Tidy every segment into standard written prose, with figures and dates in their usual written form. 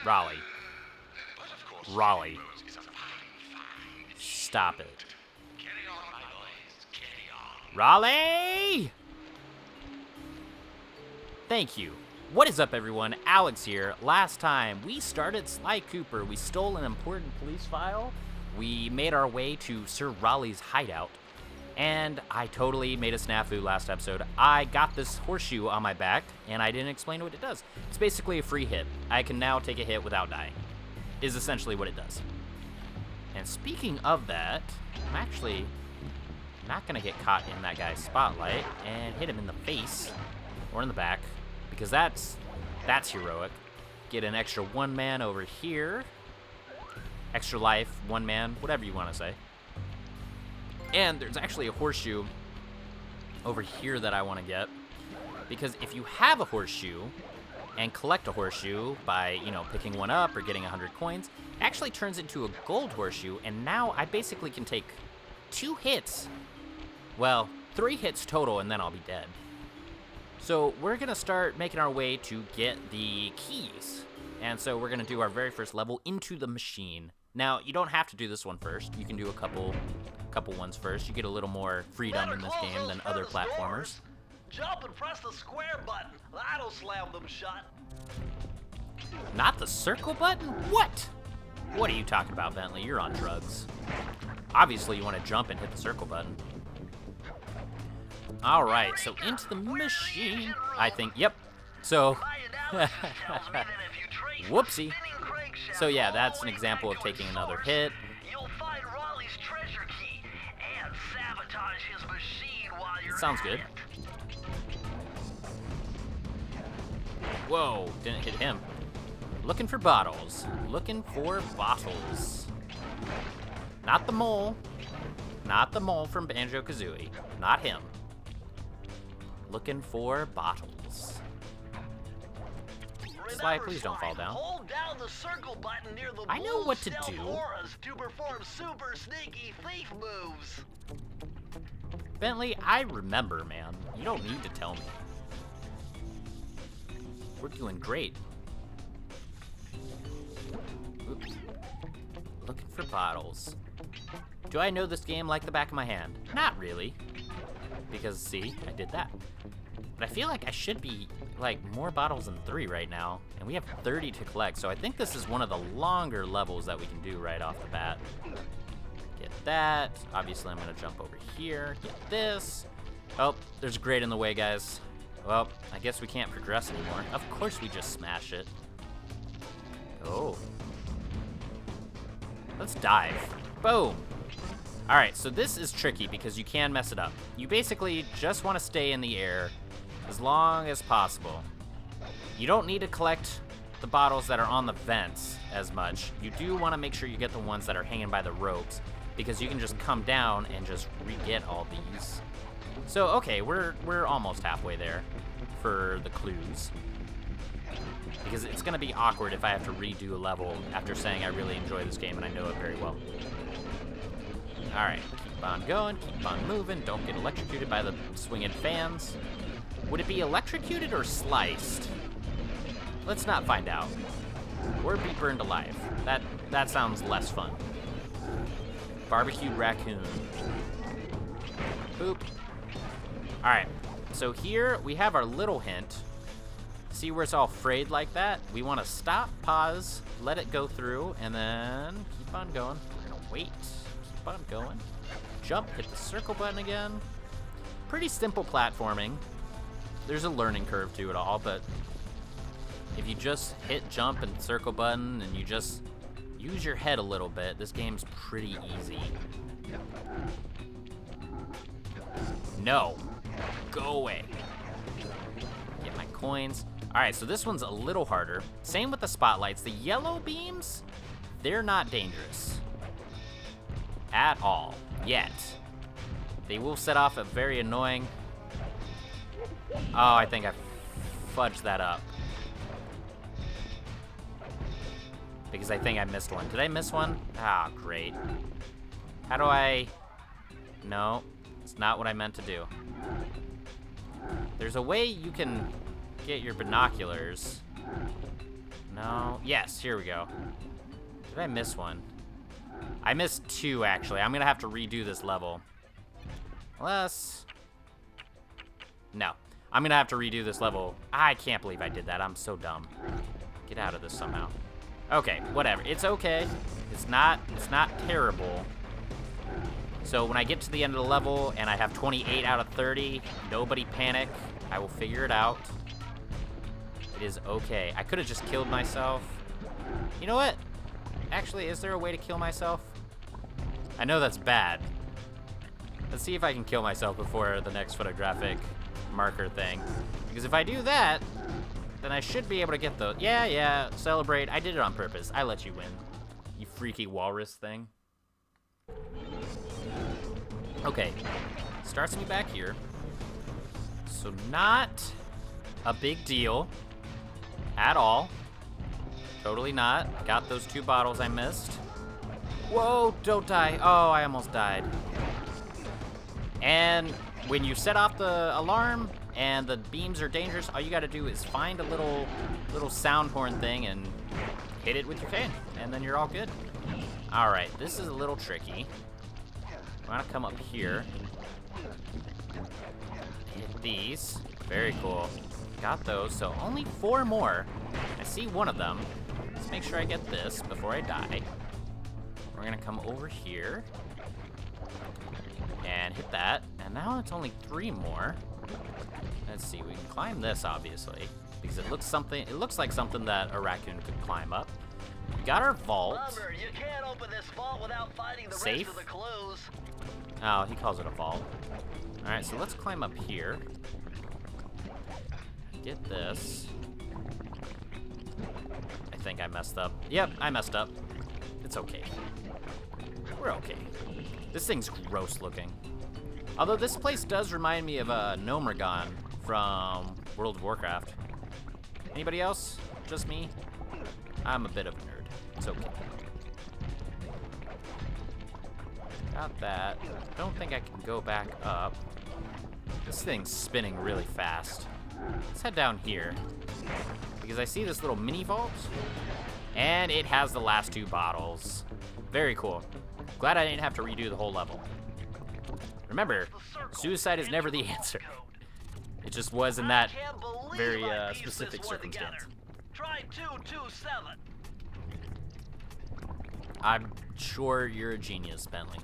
Raleigh. Raleigh. Stop it. Raleigh! Thank you. What is up, everyone? Alex here. Last time, we started Sly Cooper. We stole an important police file. We made our way to Sir Raleigh's hideout. And I totally made a snafu last episode. I got this horseshoe on my back, and I didn't explain what it does. It's basically a free hit. I can now take a hit without dying, is essentially what it does. And speaking of that, I'm actually not going to get caught in that guy's spotlight and hit him in the face or in the back, because that's heroic. Get an extra one man over here. Extra life, one man, whatever you want to say. And there's actually a horseshoe over here that I want to get, because if you have a horseshoe and collect a horseshoe by, picking one up or getting 100 coins, it actually turns into a gold horseshoe, and now I basically can take 2 hits. Well, 3 hits total, and then I'll be dead. So we're going to start making our way to get the keys. And so we're going to do our very first level, Into the Machine. Now, you don't have to do this one first. You can do a couple ones first. You get a little more freedom in this game than other platformers. Jump and press the square button. That'll slam them shut. Not the circle button? What? What are you talking about, Bentley? You're on drugs. Obviously, you want to jump and hit the circle button. All right, so into the machine. I think, yep. So, whoopsie. So yeah, that's an example of taking another hit. You'll find Raleigh's treasure key and sabotage his machine while you're Sounds good. Whoa, didn't hit him. Looking for bottles. Looking for bottles. Not the mole. Not the mole from Banjo-Kazooie. Not him. Looking for bottles. Sly, please don't fall down. Hold down the circle button near the I know what to do. auras to perform super sneaky thief moves. Bentley, I remember, man. You don't need to tell me. We're doing great. Oops. Looking for bottles. Do I know this game like the back of my hand? Not really. Because, see, I did that. But I feel like I should be, more bottles than 3 right now. And we have 30 to collect, so I think this is one of the longer levels that we can do right off the bat. Get that. Obviously, I'm going to jump over here. Get this. Oh, there's a grate in the way, guys. Well, I guess we can't progress anymore. Of course we just smash it. Oh. Let's dive. Boom. Alright, so this is tricky because you can mess it up. You basically just want to stay in the air as long as possible. You don't need to collect the bottles that are on the vents as much. You do want to make sure you get the ones that are hanging by the ropes, because you can just come down and just re-get all these. So, okay, we're almost halfway there for the clues. Because it's going to be awkward if I have to redo a level after saying I really enjoy this game and I know it very well. Alright, keep on going, keep on moving, don't get electrocuted by the swinging fans. Would it be electrocuted or sliced? Let's not find out. Or be burned alive. That sounds less fun. Barbecued raccoon. Boop. Alright, so here we have our little hint. See where it's all frayed like that? We want to stop, pause, let it go through, and then keep on going. We're gonna wait. Keep on going. Jump, hit the circle button again. Pretty simple platforming. There's a learning curve to it all, but if you just hit jump and circle button and you just use your head a little bit, this game's pretty easy. No. Go away. Get my coins. Alright, so this one's a little harder. Same with the spotlights. The yellow beams, they're not dangerous. At all. Yet. They will set off a very annoying... Oh, I think I fudged that up. Because I think I missed one. Did I miss one? Ah, great. How do I... No, it's not what I meant to do. There's a way you can get your binoculars go. Yes, here we go. Did I miss one? I missed 2, actually. I'm gonna have to redo this level. Unless... No. I'm gonna have to redo this level. I can't believe I did that. I'm so dumb. Get out of this somehow. Okay, whatever. It's okay. It's not terrible. So when I get to the end of the level and I have 28 out of 30, nobody panic. I will figure it out. It is okay. I could have just killed myself. You know what? Actually, is there a way to kill myself? I know that's bad. Let's see if I can kill myself before the next photographic marker thing. Because if I do that, then I should be able to get the... Yeah, celebrate. I did it on purpose. I let you win. You freaky walrus thing. Okay. Starts me back here. So not a big deal at all. Totally not. Got those 2 bottles I missed. Whoa, don't die. Oh, I almost died. And when you set off the alarm and the beams are dangerous, all you gotta do is find a little sound horn thing and hit it with your cane, and then you're all good. All right, this is a little tricky. I'm gonna come up here. Hit these. Very cool. Got those, so only 4 more. I see one of them. Let's make sure I get this before I die. We're gonna come over here and hit that, and now it's only 3 more. Let's see, we can climb this, obviously, because it looks like something that a raccoon could climb up. We got our vault. Lumber, you can't open this vault without finding the Safe? rest of the clues. Oh, he calls it a vault. All right, so let's climb up here. Get this. I think I messed up. Yep, I messed up. It's okay. We're okay. This thing's gross looking. Although this place does remind me of Nomergon from World of Warcraft. Anybody else? Just me? I'm a bit of a nerd. It's okay. Got that. Don't think I can go back up. This thing's spinning really fast. Let's head down here. Because I see this little mini vault. And it has the last 2 bottles. Very cool. Glad I didn't have to redo the whole level. Remember, suicide is never the answer. It just was in that very specific circumstance. Try 227. I'm sure you're a genius, Bentley.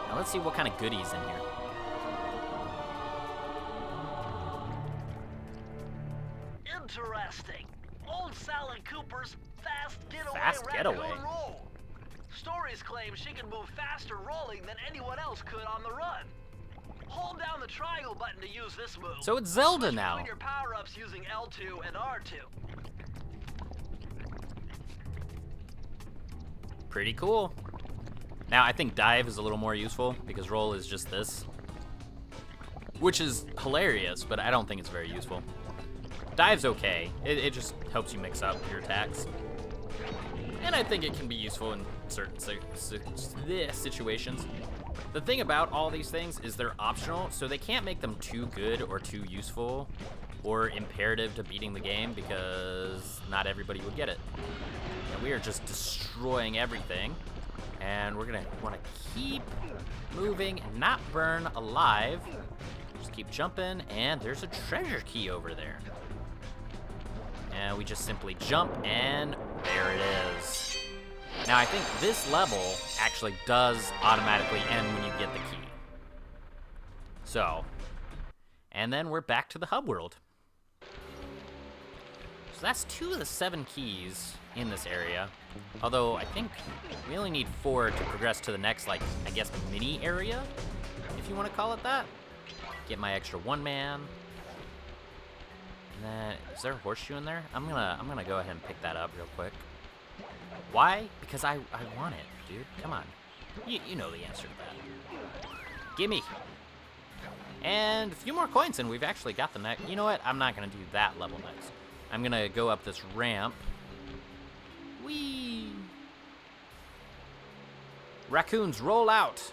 Now let's see what kind of goodies in here. Interesting. Old Sally Cooper's fast getaway raccoon roll. Stories claim she can move faster rolling than anyone else could on the run. Hold down the triangle button to use this move. So it's Zelda now. Switch between your power-ups using L2 and R2. Pretty cool. Now, I think dive is a little more useful because roll is just this. Which is hilarious, but I don't think it's very useful. Dive's okay. It just helps you mix up your attacks. And I think it can be useful in certain situations. The thing about all these things is they're optional, so they can't make them too good or too useful or imperative to beating the game because not everybody would get it. And we are just destroying everything. And we're gonna wanna keep moving and not burn alive. Just keep jumping, and there's a treasure key over there. And we just simply jump, and there it is. Now, I think this level actually does automatically end when you get the key. So, and then we're back to the hub world. So that's 2 of the 7 keys in this area. Although, I think we only need 4 to progress to the next, like, I guess, mini area, if you want to call it that. Get my extra 1-man. And then, is there a horseshoe in there? I'm gonna go ahead and pick that up real quick. Why? Because I want it, dude. Come on. You know the answer to that. Gimme. And a few more coins, and we've actually got the next. You know what? I'm not gonna do that level next. I'm gonna go up this ramp. Whee! Raccoons roll out.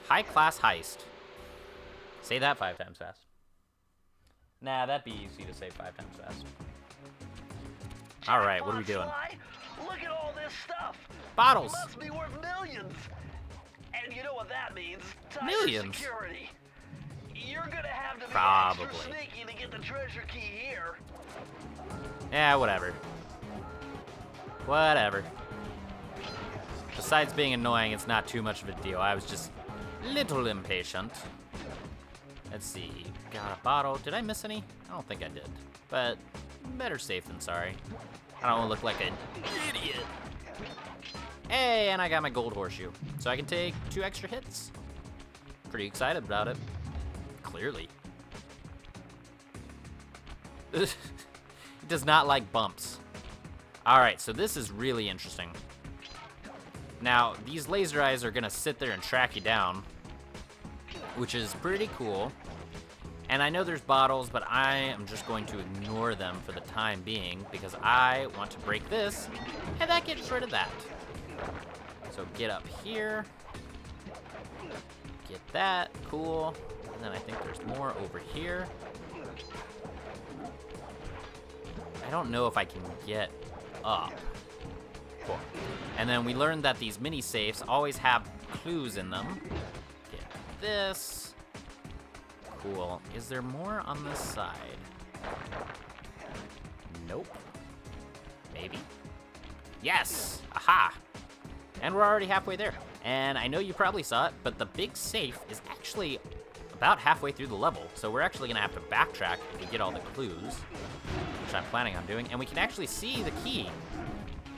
High-class heist. Say that 5 times fast. Nah, that'd be easy to say 5 times fast. All right, what are we doing? Look at all this stuff. Bottles. It must be worth millions. And you know what that means? Millions. Security. You're gonna have to be Probably. extra sneaky to get the treasure key here. Yeah, whatever. Whatever. Besides being annoying, it's not too much of a deal. I was just a little impatient. Let's see. Got a bottle. Did I miss any? I don't think I did. But better safe than sorry. I don't want to look like an idiot. Hey, and I got my gold horseshoe. So I can take 2 extra hits. Pretty excited about it. Clearly. It does not like bumps. Alright, so this is really interesting. Now, these laser eyes are going to sit there and track you down, which is pretty cool. And I know there's bottles, but I am just going to ignore them for the time being because I want to break this, and that gets rid of that. So get up here. Get that. Cool. And then I think there's more over here. I don't know if I can get up. Cool. And then we learned that these mini safes always have clues in them. Get this. Cool. Is there more on this side? Nope. Maybe. Yes! Aha! And we're already halfway there. And I know you probably saw it, but the big safe is actually about halfway through the level. So we're actually going to have to backtrack if we get all the clues, which I'm planning on doing. And we can actually see the key.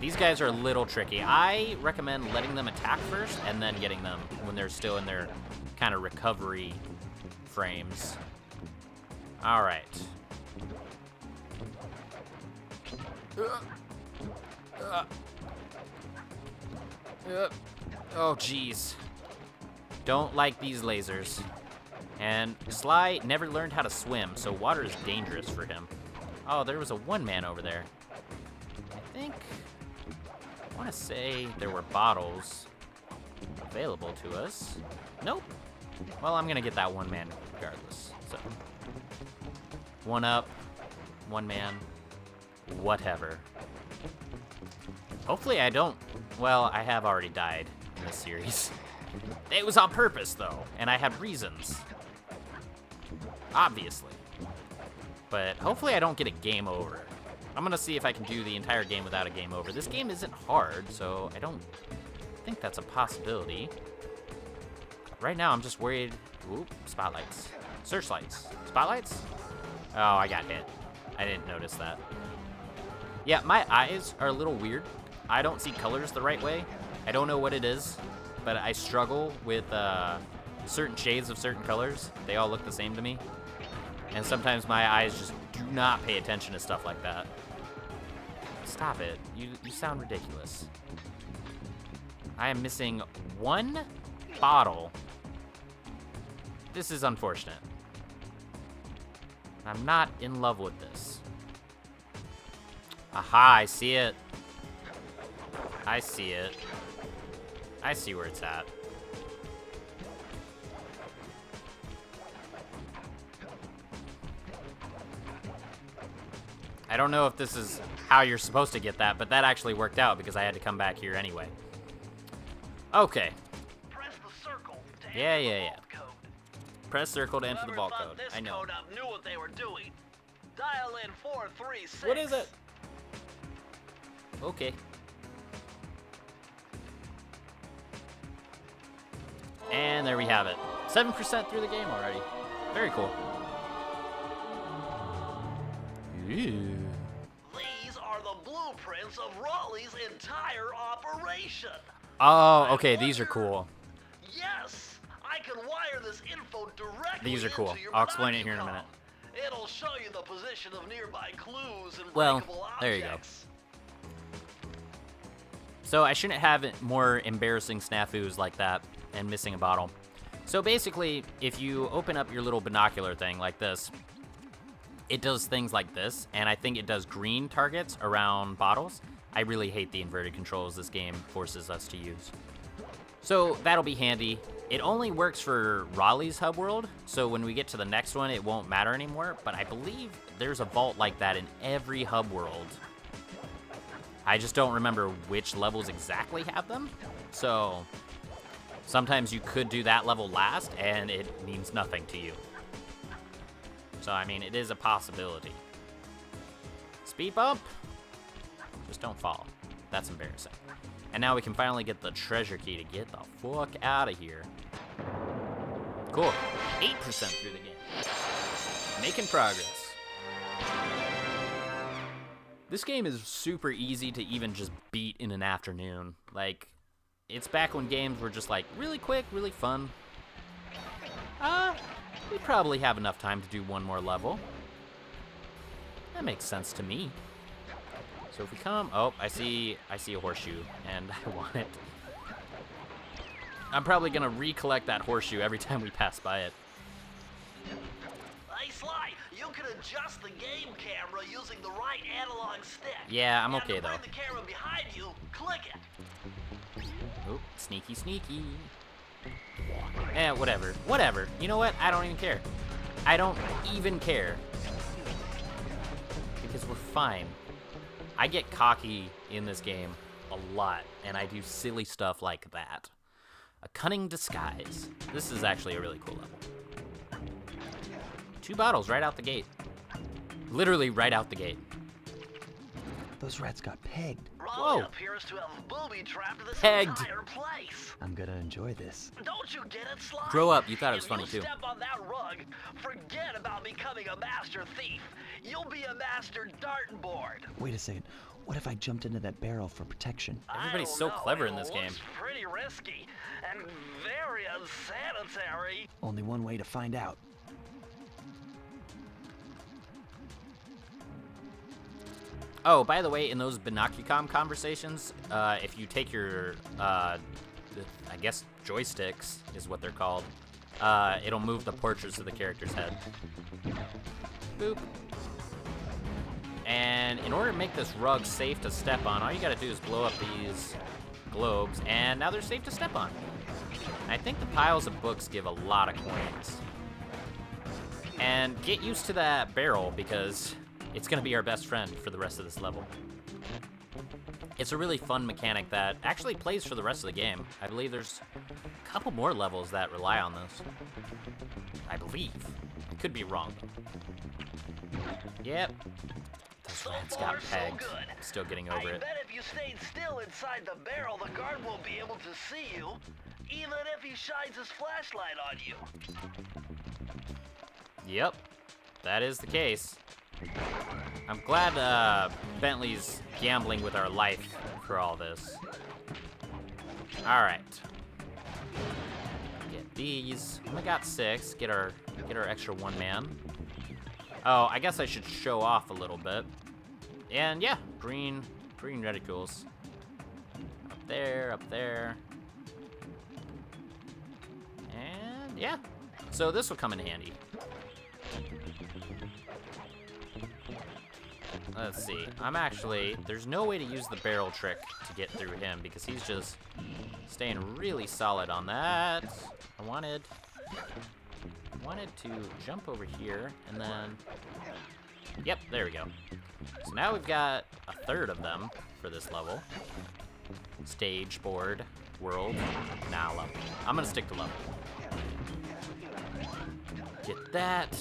These guys are a little tricky. I recommend letting them attack first and then getting them when they're still in their kind of recovery frames. All right. Oh, jeez. Don't like these lasers. And Sly never learned how to swim, so water is dangerous for him. Oh, there was a one-man over there. I think... I want to say there were bottles available to us. Nope. Well, I'm going to get that one man regardless. So, one up, one man, whatever. Hopefully I don't... Well, I have already died in this series. It was on purpose, though, and I had reasons. Obviously. But hopefully I don't get a game over. I'm going to see if I can do the entire game without a game over. This game isn't hard, so I don't think that's a possibility. Right now, I'm just worried... Oop, spotlights. Searchlights. Spotlights? Oh, I got hit. I didn't notice that. Yeah, my eyes are a little weird. I don't see colors the right way. I don't know what it is, but I struggle with certain shades of certain colors. They all look the same to me. And sometimes my eyes just do not pay attention to stuff like that. Stop it. You sound ridiculous. I am missing one bottle. This is unfortunate. I'm not in love with this. Aha, I see it. I see it. I see where it's at. I don't know if this is how you're supposed to get that, but that actually worked out because I had to come back here anyway. Okay. Press the circle to Yeah. vault code. Press circle to enter the Whoever vault thought code. This I know. code up knew what they were doing. Dial in 436. What is it? Okay. And there we have it. 7% through the game already. Very cool. Ooh. These are the blueprints of Raleigh's entire operation. Oh, okay. These are cool. Yes, I can wire this info directly. These are cool. into your I'll explain it here in a Binocucom. minute. It'll show you the position of nearby clues and Well, breakable objects. there you go. So I shouldn't have more embarrassing snafus like that and missing a bottle. So basically, if you open up your little binocular thing like this, it does things like this, and I think it does green targets around bottles. I really hate the inverted controls this game forces us to use. So that'll be handy. It only works for Raleigh's hub world, so when we get to the next one, it won't matter anymore, but I believe there's a vault like that in every hub world. I just don't remember which levels exactly have them. So sometimes you could do that level last and it means nothing to you. So, I mean, it is a possibility. Speed bump. Just don't fall. That's embarrassing. And now we can finally get the treasure key to get the fuck out of here. Cool. 8% through the game. Making progress. This game is super easy to even just beat in an afternoon. Like, it's back when games were just like really quick, really fun. We probably have enough time to do one more level. That makes sense to me. So if we come, oh, I see a horseshoe, and I want it. I'm probably gonna recollect that horseshoe every time we pass by it. Hey Sly, you can adjust the game camera using the right analog stick. Yeah, I'm okay though. And to bring the camera behind you, click it. Oh, sneaky, sneaky. Whatever. You know what? I don't even care. I don't even care. Because we're fine. I get cocky in this game a lot, and I do silly stuff like that. A cunning disguise. This is actually a really cool level. 2 bottles right out the gate. Literally right out the gate. Those rats got pegged. Raleigh appears to have booby-trapped this Pegged. entire place. I'm gonna enjoy this. Don't you get it, Sly? Grow up. You thought it was If funny, you too. step on that rug, forget about becoming a master thief. You'll be a master dartboard. Wait a second. What if I jumped into that barrel for protection? Everybody's I so don't know. clever It in this game. looks pretty risky and very unsanitary. Only one way to find out. Oh, by the way, in those Binocucom conversations, if you take your, I guess joysticks is what they're called, it'll move the portraits of the character's head. Boop. And in order to make this rug safe to step on, all you gotta do is blow up these globes, and now they're safe to step on. I think the piles of books give a lot of coins. And get used to that barrel, because it's gonna be our best friend for the rest of this level. It's a really fun mechanic that actually plays for the rest of the game. I believe there's a couple more levels that rely on this. I believe. I could be wrong. Yep. Those rats got pegged. Still getting over I it. bet if you stayed still inside the barrel, the guard won't be able to see you, even if he shines his flashlight on you. Yep. That is the case. I'm glad Bentley's gambling with our life for all this. Alright. Get these. We got 6. Get our extra 1 man. Oh, I guess I should show off a little bit. And yeah, green reticules. Up there. And yeah. So this will come in handy. Let's see. There's no way to use the barrel trick to get through him because he's just staying really solid on that. I wanted to jump over here and then, yep, there we go. So now we've got a third of them for this level. Stage, board, world, now level. I'm gonna stick to level. Get that.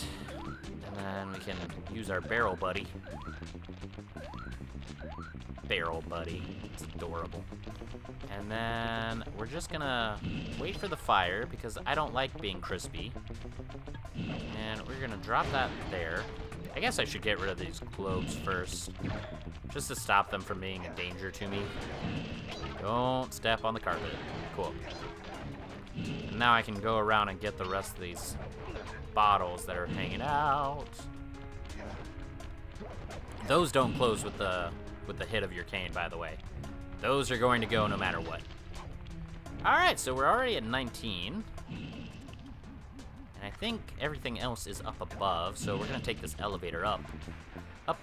And then we can use our barrel buddy. Barrel buddy. It's adorable. And then we're just gonna wait for the fire because I don't like being crispy. And we're gonna drop that there. I guess I should get rid of these globes first, just to stop them from being a danger to me. Don't step on the carpet. Cool. And now I can go around and get the rest of these bottles that are hanging out. Those don't close with the hit of your cane, by the way. Those are going to go no matter what. Alright, so we're already at 19. And I think everything else is up above, so we're gonna take this elevator up. Up.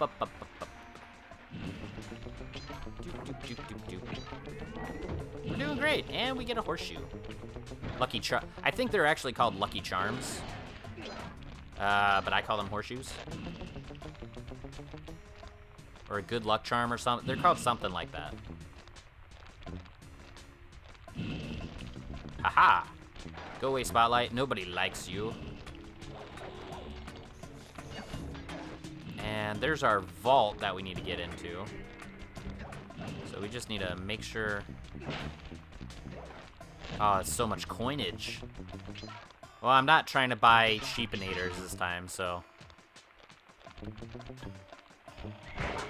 Doop. We're doing great, and we get a horseshoe. Lucky Charm. I think they're actually called Lucky Charms. But I call them horseshoes. Or a good luck charm or something. They're called something like that. Haha! Go away, Spotlight. Nobody likes you. And there's our vault that we need to get into. So we just need to make sure... Oh, it's so much coinage. Well, I'm not trying to buy sheepinators this time, so...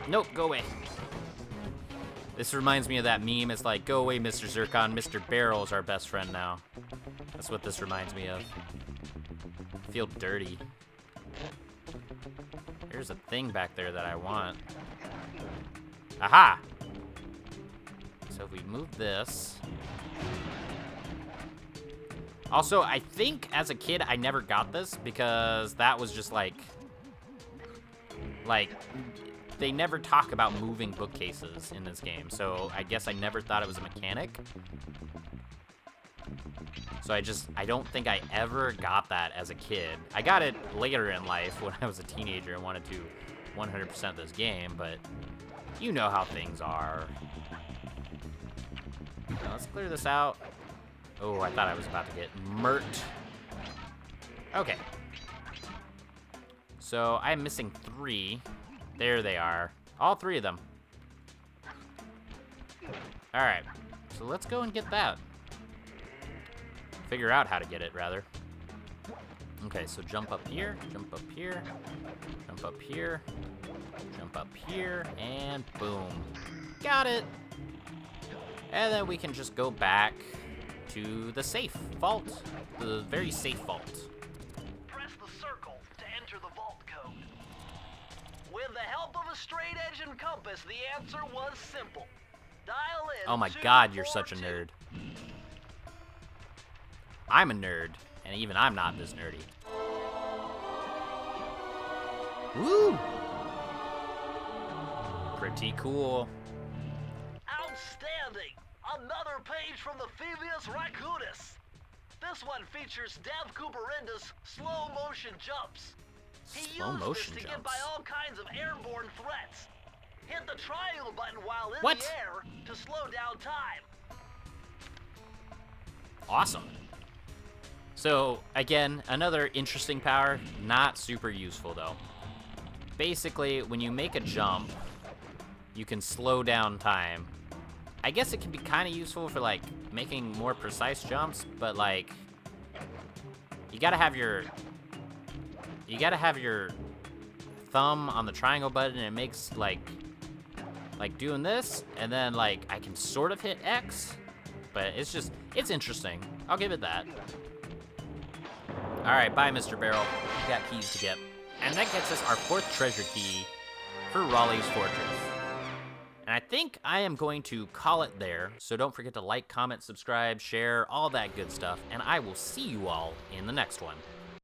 Nope, go away. This reminds me of that meme. It's like, go away, Mr. Zurkon. Mr. Barrel is our best friend now. That's what this reminds me of. I feel dirty. There's a thing back there that I want. Aha! So if we move this... Also, I think as a kid, I never got this because that was just like, they never talk about moving bookcases in this game. So I guess I never thought it was a mechanic. So I don't think I ever got that as a kid. I got it later in life when I was a teenager and wanted to 100% this game, but you know how things are. Now let's clear this out. Oh, I thought I was about to get murked. Okay. So I'm missing 3. There they are. All 3 of them. Alright. So let's go and get that. Figure out how to get it, rather. Okay, so jump up here, jump up here, jump up here, jump up here, and boom. Got it! And then we can just go back to the safe vault. The very safe vault. Press the circle to enter the vault code. With the help of a straight edge and compass, the answer was simple. Dial in. Oh my god, you're such a nerd. I'm a nerd, and even I'm not this nerdy. Woo! Pretty cool. Outstanding! Another page from the Thevious Raccoonus. This one features Dev Cooperenda's slow motion jumps. He Slow used motion this to jumps. get by all kinds of airborne threats. Hit the triangle button while in What? the air to slow down time. Awesome. So, again, another interesting power. Not super useful, though. Basically, when you make a jump, you can slow down time. I guess it can be kind of useful for, like, making more precise jumps, but, like, you gotta have your thumb on the triangle button, and it makes, like doing this, and then, like, I can sort of hit X, but it's interesting. I'll give it that. Alright, bye, Mr. Barrel. We got keys to get. And that gets us our 4th treasure key for Raleigh's Fortress. And I think I am going to call it there, so don't forget to like, comment, subscribe, share, all that good stuff, and I will see you all in the next one.